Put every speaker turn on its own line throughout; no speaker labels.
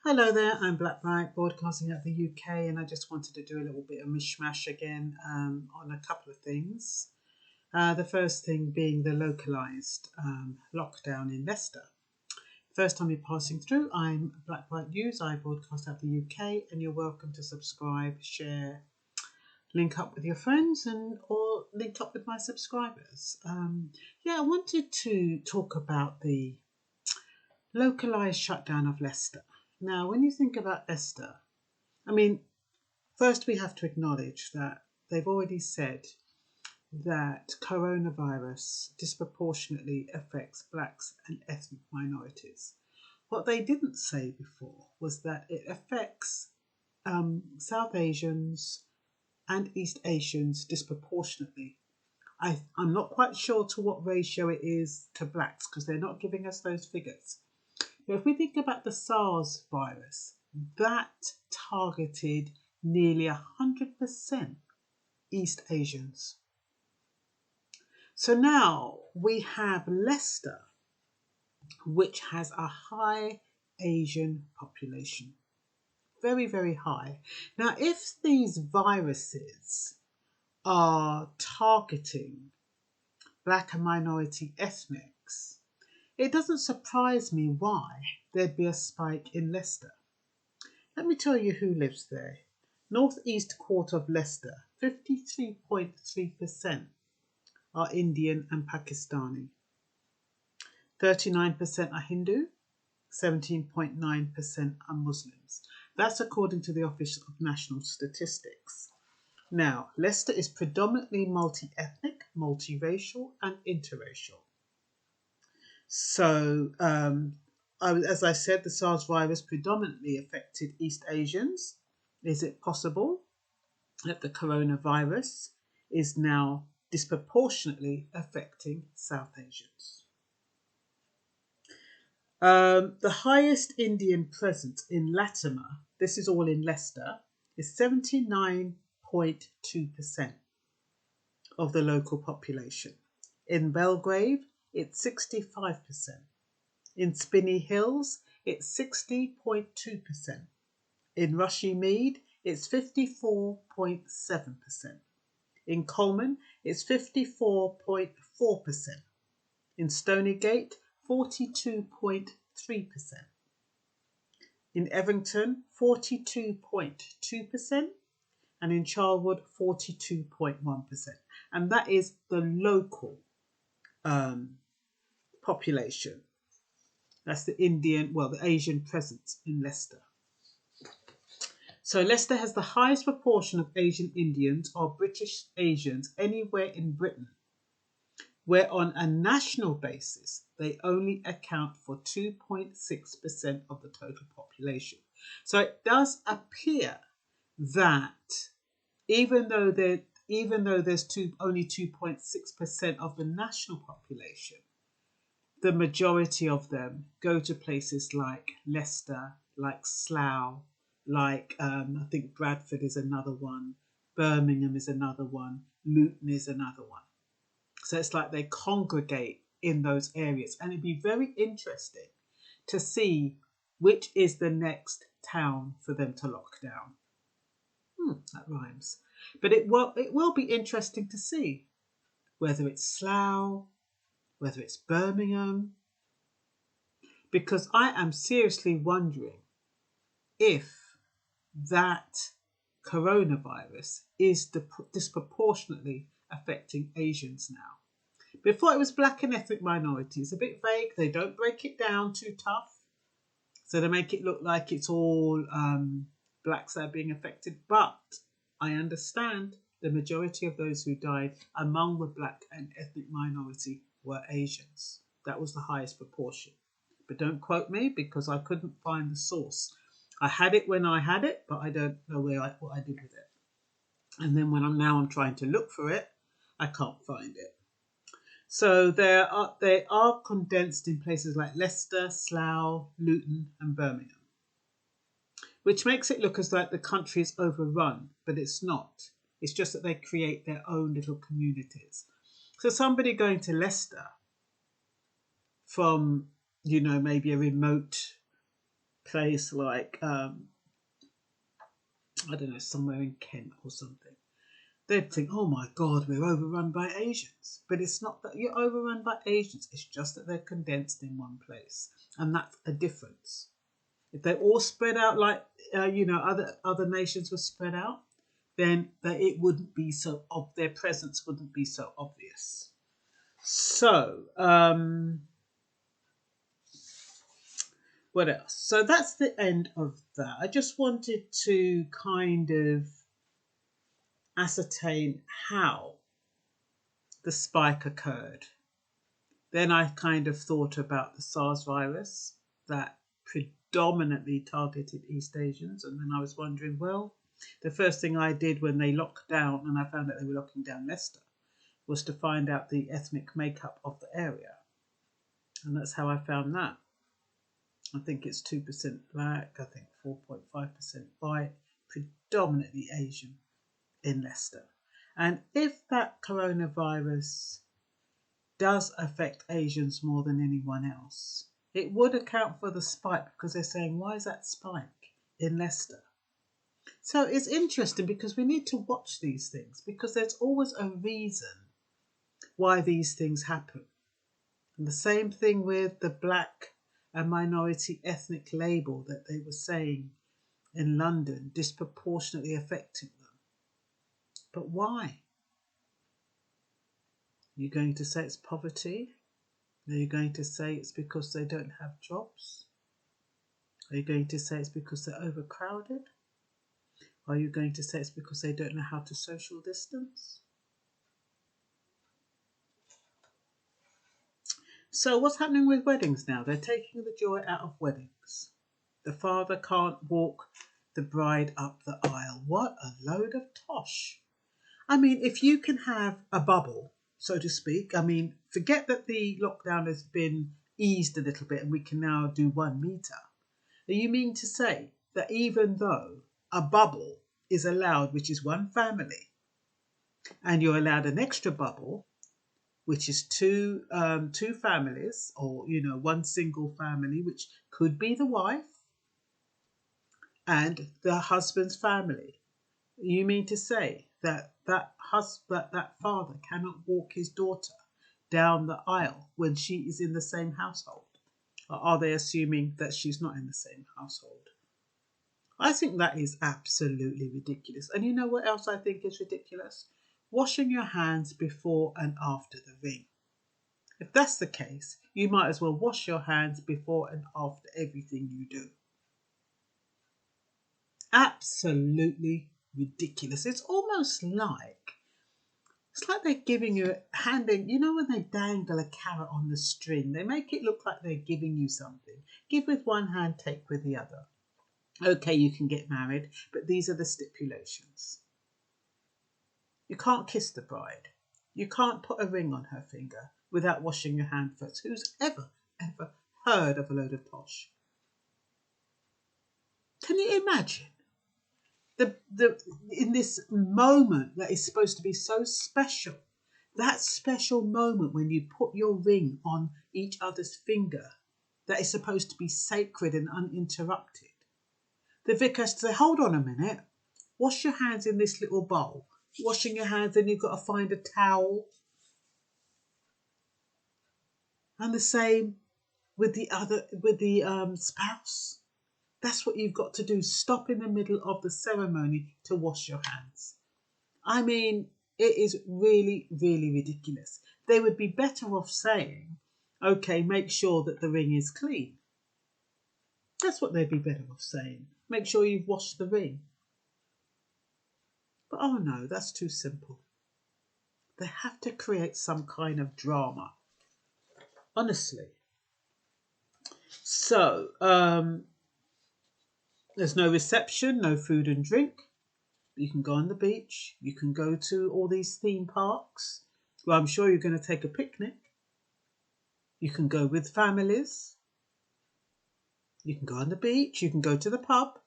Hello there, I'm Blackbright, broadcasting out the UK, and I just wanted to do a little bit of mishmash again on a couple of things. The first thing being the localised lockdown in Leicester. First time you're passing through, I'm Blackbright News. I broadcast out the UK, and you're welcome to subscribe, share, link up with your friends, and or link up with my subscribers. I wanted to talk about the localised shutdown of Leicester. Now, when you think about Leicester, first we have to acknowledge that they've already said that coronavirus disproportionately affects blacks and ethnic minorities. What they didn't say before was that it affects South Asians and East Asians disproportionately. I'm not quite sure to what ratio it is to blacks because they're not giving us those figures. But if we think about the SARS virus, that targeted nearly 100% East Asians. So now we have Leicester, which has a high Asian population. Very, very high. Now, if these viruses are targeting black and minority ethnics, it doesn't surprise me why there'd be a spike in Leicester. Let me tell you who lives there. Northeast quarter of Leicester, 53.3% are Indian and Pakistani. 39% are Hindu, 17.9% are Muslims. That's according to the Office of National Statistics. Now, Leicester is predominantly multi-ethnic, multiracial and interracial. So, as I said, the SARS virus predominantly affected East Asians. Is it possible that the coronavirus is now disproportionately affecting South Asians? The highest Indian presence in Latimer, this is all in Leicester, is 79.2% of the local population. In Belgrave, it's 65%. In Spinney Hills, it's 60.2%. In Rushmede, it's 54.7%. In Coleman, it's 54.4%. In Stonygate, 42.3%. In Evington, 42.2%. And in Charlwood, 42.1%. And that is the local population. That's the the Asian presence in Leicester. So Leicester has the highest proportion of Asian Indians or British Asians anywhere in Britain, where on a national basis, they only account for 2.6% of the total population. So it does appear that even though there's only 2.6% of the national population, the majority of them go to places like Leicester, like Slough, like I think Bradford is another one, Birmingham is another one, Luton is another one. So it's like they congregate in those areas. And it'd be very interesting to see which is the next town for them to lock down. That rhymes. But it will be interesting to see whether it's Slough, whether it's Birmingham, because I am seriously wondering if that coronavirus is disproportionately affecting Asians now. Before it was black and ethnic minorities, a bit vague. They don't break it down too tough. So they make it look like it's all blacks that are being affected. But I understand the majority of those who died among the black and ethnic minority were Asians. That was the highest proportion. But don't quote me because I couldn't find the source. I had it when I had it, but I don't know what I did with it. And then when I'm trying to look for it, I can't find it. So they are condensed in places like Leicester, Slough, Luton and Birmingham, which makes it look as though the country is overrun, but it's not. It's just that they create their own little communities. So somebody going to Leicester from, maybe a remote place like, I don't know, somewhere in Kent or something, they'd think, oh my God, we're overrun by Asians. But it's not that you're overrun by Asians, it's just that they're condensed in one place. And that's a difference. If they're all spread out like, other nations were spread out, then it wouldn't be so, their presence wouldn't be so obvious. So, what else? So that's the end of that. I just wanted to kind of ascertain how the spike occurred. Then I kind of thought about the SARS virus that predominantly targeted East Asians. And then I was wondering, well, the first thing I did when they locked down, and I found that they were locking down Leicester, was to find out the ethnic makeup of the area. And that's how I found that. I think it's 2% black, I think 4.5% white, predominantly Asian in Leicester. And if that coronavirus does affect Asians more than anyone else, it would account for the spike, because they're saying, why is that spike in Leicester? So it's interesting, because we need to watch these things, because there's always a reason why these things happen. And the same thing with the black and minority ethnic label that they were saying in London disproportionately affecting them. But why? Are you going to say it's poverty? Are you going to say it's because they don't have jobs? Are you going to say it's because they're overcrowded? Are you going to say it's because they don't know how to social distance? So what's happening with weddings now? They're taking the joy out of weddings. The father can't walk the bride up the aisle. What a load of tosh. I mean, if you can have a bubble, so to speak, I mean, forget that the lockdown has been eased a little bit and we can now do 1 metre. You mean to say that even though a bubble is allowed, which is one family, and you're allowed an extra bubble, which is two families, or one single family, which could be the wife and the husband's family, you mean to say that that father cannot walk his daughter down the aisle when she is in the same household? Or are they assuming that she's not in the same household? I think that is absolutely ridiculous. And you know what else I think is ridiculous? Washing your hands before and after the ring. If that's the case, you might as well wash your hands before and after everything you do. Absolutely ridiculous. It's like they're giving you, handing, when they dangle a carrot on the string, they make it look like they're giving you something. Give with one hand, take with the other. Okay, you can get married, but these are the stipulations. You can't kiss the bride. You can't put a ring on her finger without washing your hand first. Who's ever heard of a load of tosh? Can you imagine? In this moment that is supposed to be so special, that special moment when you put your ring on each other's finger, that is supposed to be sacred and uninterrupted. The vicar has to say, hold on a minute, wash your hands in this little bowl. Washing your hands, then you've got to find a towel. And the same with the spouse. That's what you've got to do. Stop in the middle of the ceremony to wash your hands. I mean, it is really, really ridiculous. They would be better off saying, okay, make sure that the ring is clean. That's what they'd be better off saying. Make sure you've washed the ring. But oh no, that's too simple. They have to create some kind of drama. Honestly. So, there's no reception, no food and drink. You can go on the beach. You can go to all these theme parks. Well, I'm sure you're going to take a picnic. You can go with families. You can go on the beach. You can go to the pub.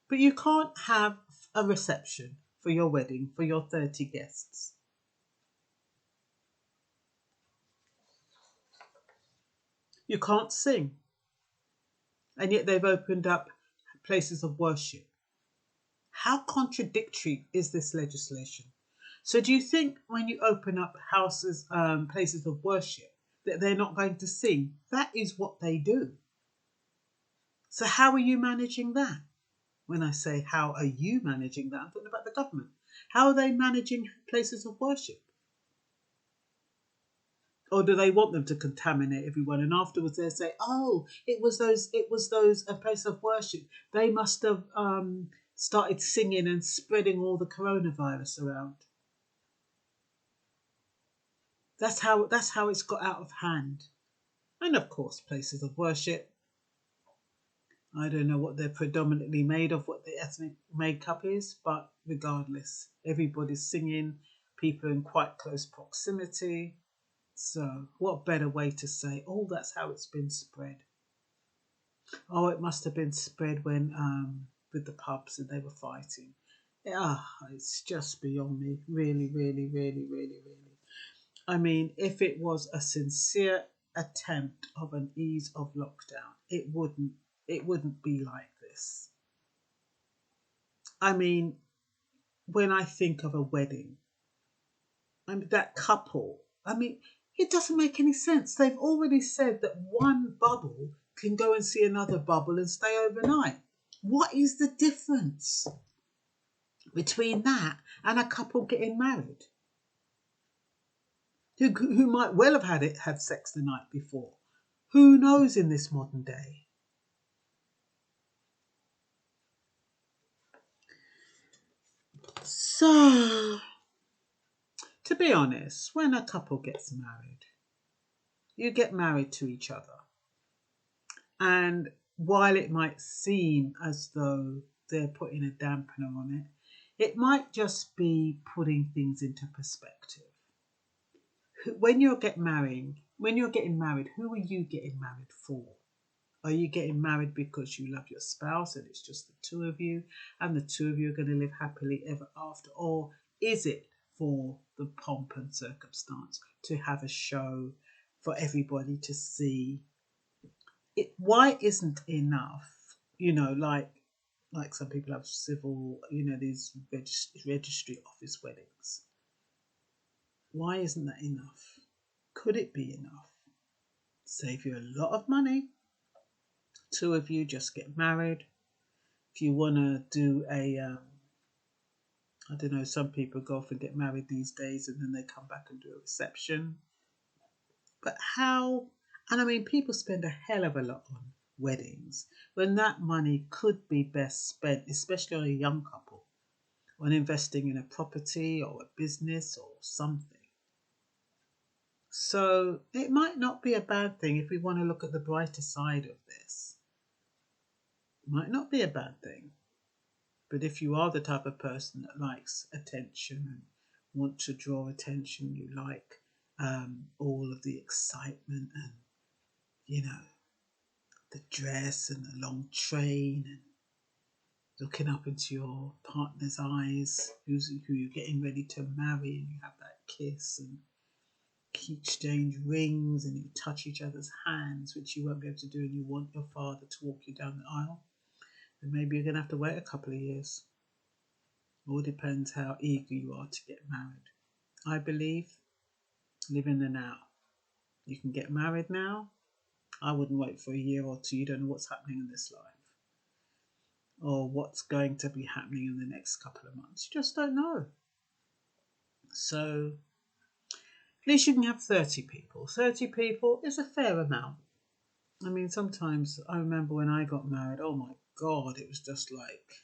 But you can't have a reception for your wedding for your 30 guests. You can't sing. And yet they've opened up places of worship. How contradictory is this legislation? So do you think when you open up houses, places of worship, that they're not going to sing? That is what they do. So how are you managing that? When I say how are you managing that, I'm talking about the government. How are they managing places of worship? Or do they want them to contaminate everyone? And afterwards they say, oh, it was those a place of worship. They must have started singing and spreading all the coronavirus around. That's how it's got out of hand. And of course, places of worship. I don't know what they're predominantly made of, what the ethnic makeup is, but regardless, everybody's singing, people in quite close proximity. So what better way to say, oh, that's how it's been spread. Oh, it must have been spread when with the pubs and they were fighting. Yeah, it's just beyond me. Really, really, really, really, really. I mean, if it was a sincere attempt of an ease of lockdown, it wouldn't be like this. I mean, when I think of a wedding, I mean that couple, I mean, it doesn't make any sense. They've already said that one bubble can go and see another bubble and stay overnight. What is the difference between that and a couple getting married? Who might well have had sex the night before. Who knows in this modern day? So, to be honest, when a couple gets married, you get married to each other. And while it might seem as though they're putting a dampener on it, it might just be putting things into perspective. When you're getting married, who are you getting married for? Are you getting married because you love your spouse and it's just the two of you and the two of you are going to live happily ever after? Or is it for the pomp and circumstance to have a show for everybody to see? Why isn't enough, like some people have civil, these registry office weddings. Why isn't that enough? Could it be enough? Save you a lot of money. Two of you just get married. If you want to do I don't know, some people go off and get married these days and then they come back and do a reception. But how? And I mean, people spend a hell of a lot on weddings when that money could be best spent, especially on a young couple, on investing in a property or a business or something. So it might not be a bad thing if we want to look at the brighter side of this. It might not be a bad thing. But if you are the type of person that likes attention and want to draw attention, you like all of the excitement and, the dress and the long train and looking up into your partner's eyes, who you're getting ready to marry, and you have that kiss and exchange rings and you touch each other's hands, which you won't be able to do, and you want your father to walk you down the aisle, then maybe you're going to have to wait a couple of years. All depends how eager you are to get married. I believe live in the now. You can get married now. I wouldn't wait for a year or two. You don't know what's happening in this life or what's going to be happening in the next couple of months. You just don't know. So at least you can have 30 people. 30 people is a fair amount. I mean, sometimes I remember when I got married, oh my God, it was just like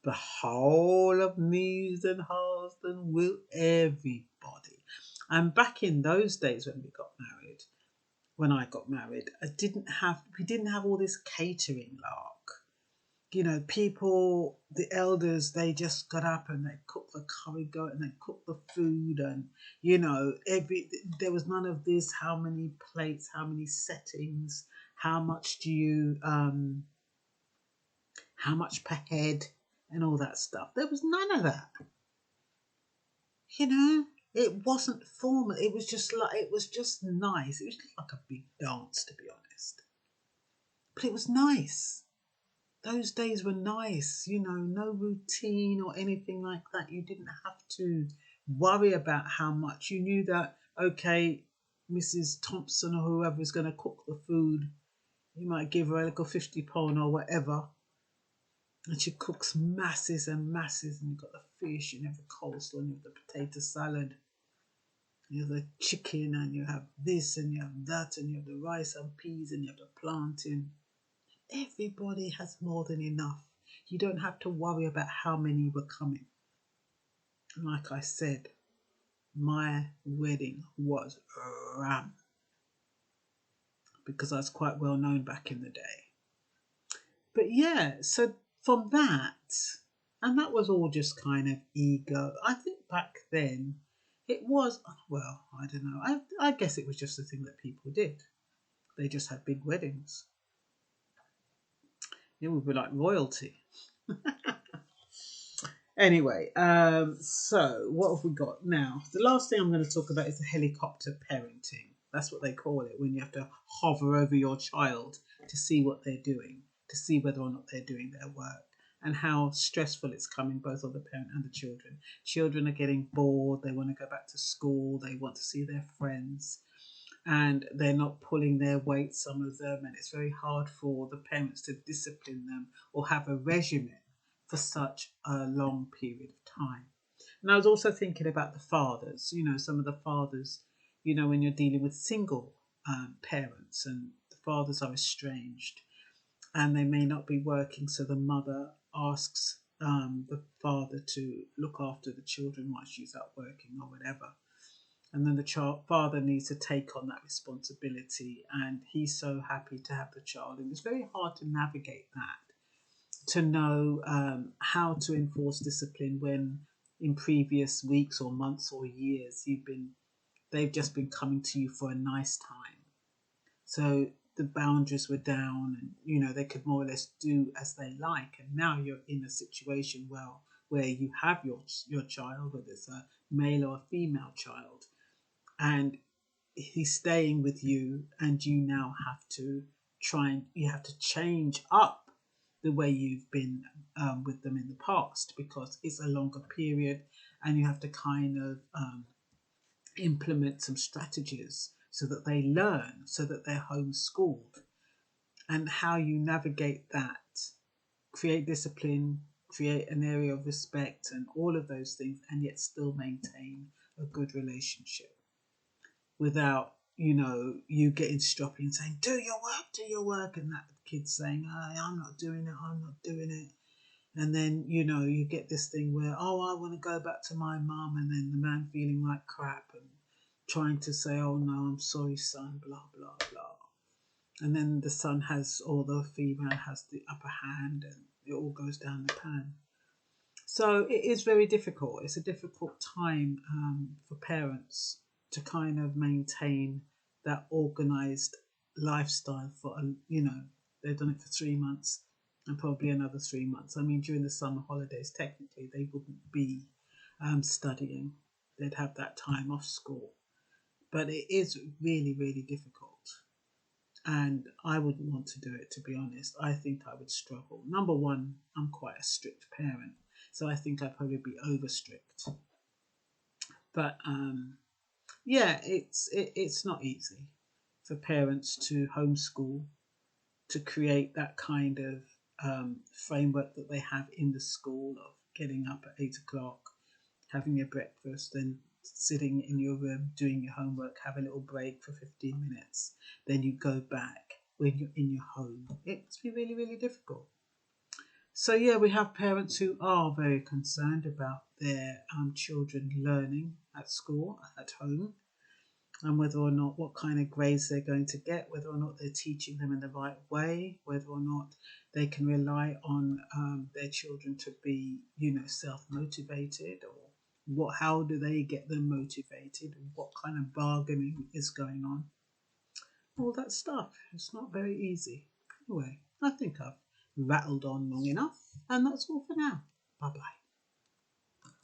the whole of Meads and Halston, will everybody. And back in those days when I got married, we didn't have all this catering lark. People, the elders, they just got up and they cooked the curry goat and they cooked the food and, there was none of this, how many plates, how many settings, how much how much per head and all that stuff. There was none of that. It wasn't formal. It was just nice. It was just like a big dance, to be honest. But it was nice. Those days were nice, no routine or anything like that. You didn't have to worry about how much. You knew that, okay, Mrs. Thompson or whoever is going to cook the food, you might give her a little 50 pound or whatever. And she cooks masses and masses, and you've got the fish, and you have the coleslaw, and you have the potato salad, you have the chicken, and you have this, and you have that, and you have the rice and peas, and you have the plantain. Everybody has more than enough. You don't have to worry about how many were coming. And like I said, my wedding was ram because I was quite well known back in the day. But yeah, so from that, and that was all just kind of ego. I think back then it was, well, I don't know. I guess it was just the thing that people did. They just had big weddings. It would be like royalty. Anyway, so what have we got now? The last thing I'm going to talk about is the helicopter parenting. That's what they call it, when you have to hover over your child to see what they're doing, to see whether or not they're doing their work, and how stressful it's coming both on the parent and the children. Children are getting bored. They want to go back to school. They want to see their friends, and they're not pulling their weight, some of them, and it's very hard for the parents to discipline them or have a regimen for such a long period of time. And I was also thinking about the fathers, some of the fathers, when you're dealing with single parents, and the fathers are estranged and they may not be working, so the mother asks the father to look after the children while she's out working or whatever. And then the father needs to take on that responsibility, and he's so happy to have the child. And it's very hard to navigate that, to know how to enforce discipline when in previous weeks or months or years they've just been coming to you for a nice time. So the boundaries were down, and they could more or less do as they like. And now you're in a situation where you have your child, whether it's a male or a female child, and he's staying with you, and you now have to change up the way you've been with them in the past, because it's a longer period, and you have to kind of implement some strategies so that they learn, so that they're homeschooled, and how you navigate that, create discipline, create an area of respect, and all of those things, and yet still maintain a good relationship without you getting stroppy and saying, do your work, and that kid saying, I'm not doing it. And then, you get this thing where, I want to go back to my mum, and then the man feeling like crap and trying to say, oh no, I'm sorry, son, blah, blah, blah. And then the son or the female has the upper hand, and it all goes down the pan. So it is very difficult. It's a difficult time for parents to kind of maintain that organised lifestyle for, they've done it for 3 months and probably another 3 months. I mean, during the summer holidays, technically, they wouldn't be studying. They'd have that time off school. But it is really, really difficult. And I wouldn't want to do it, to be honest. I think I would struggle. Number one, I'm quite a strict parent, so I think I'd probably be over strict. But yeah, it's not easy for parents to homeschool, to create that kind of framework that they have in the school of getting up at 8 o'clock, having your breakfast, then sitting in your room doing your homework, have a little break for 15 minutes, then you go back when you're in your home. It must be really, really difficult. So yeah, we have parents who are very concerned about their children learning at school, at home, and whether or not, what kind of grades they're going to get, whether or not they're teaching them in the right way, whether or not they can rely on their children to be, self-motivated, or how do they get them motivated, and what kind of bargaining is going on. All that stuff. It's not very easy. Anyway, I think I've rattled on long enough, and that's all for now. Bye-bye.